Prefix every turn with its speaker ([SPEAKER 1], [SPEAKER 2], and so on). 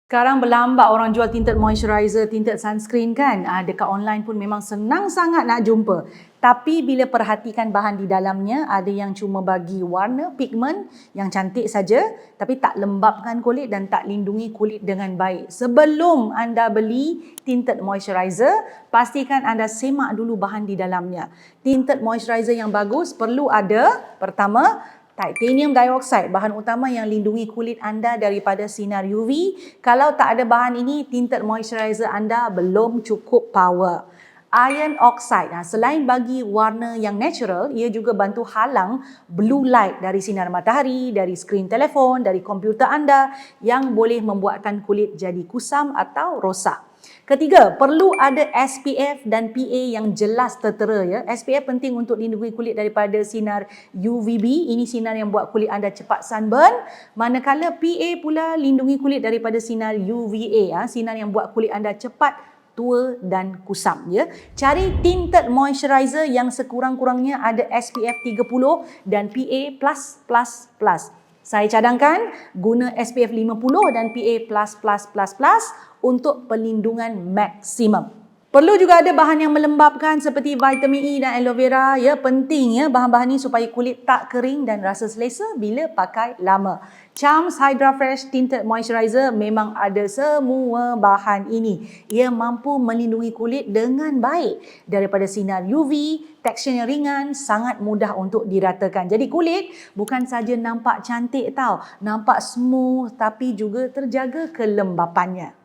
[SPEAKER 1] Sekarang berlambak orang jual tinted moisturizer, tinted sunscreen kan. Dekat online pun memang senang sangat nak jumpa. Tapi bila perhatikan bahan di dalamnya, ada yang cuma bagi warna pigment yang cantik saja, tapi tak lembapkan kulit dan tak lindungi kulit dengan baik. Sebelum anda beli tinted moisturizer, pastikan anda semak dulu bahan di dalamnya. Tinted moisturizer yang bagus perlu ada, pertama, titanium dioxide, bahan utama yang lindungi kulit anda daripada sinar UV. Kalau tak ada bahan ini, tinted moisturizer anda belum cukup power. Iron oxide, selain bagi warna yang natural, ia juga bantu halang blue light dari sinar matahari, dari skrin telefon, dari komputer anda yang boleh membuatkan kulit jadi kusam atau rosak. Ketiga, perlu ada SPF dan PA yang jelas tertera ya. SPF penting untuk lindungi kulit daripada sinar UVB. Ini sinar yang buat kulit anda cepat sunburn. Manakala PA pula lindungi kulit daripada sinar UVA, sinar yang buat kulit anda cepat tua dan kusam ya. Cari tinted moisturizer yang sekurang-kurangnya ada SPF 30 dan PA+++. Saya cadangkan guna SPF 50 dan PA++++ untuk perlindungan maksimum. Perlu juga ada bahan yang melembapkan seperti vitamin E dan aloe vera. Ya, penting ya bahan-bahan ini supaya kulit tak kering dan rasa selesa bila pakai lama. Charms Hydra Fresh Tinted Moisturizer memang ada semua bahan ini. Ia mampu melindungi kulit dengan baik daripada sinar UV, teksturnya ringan, sangat mudah untuk diratakan. Jadi kulit bukan saja nampak cantik tau, nampak smooth tapi juga terjaga kelembapannya.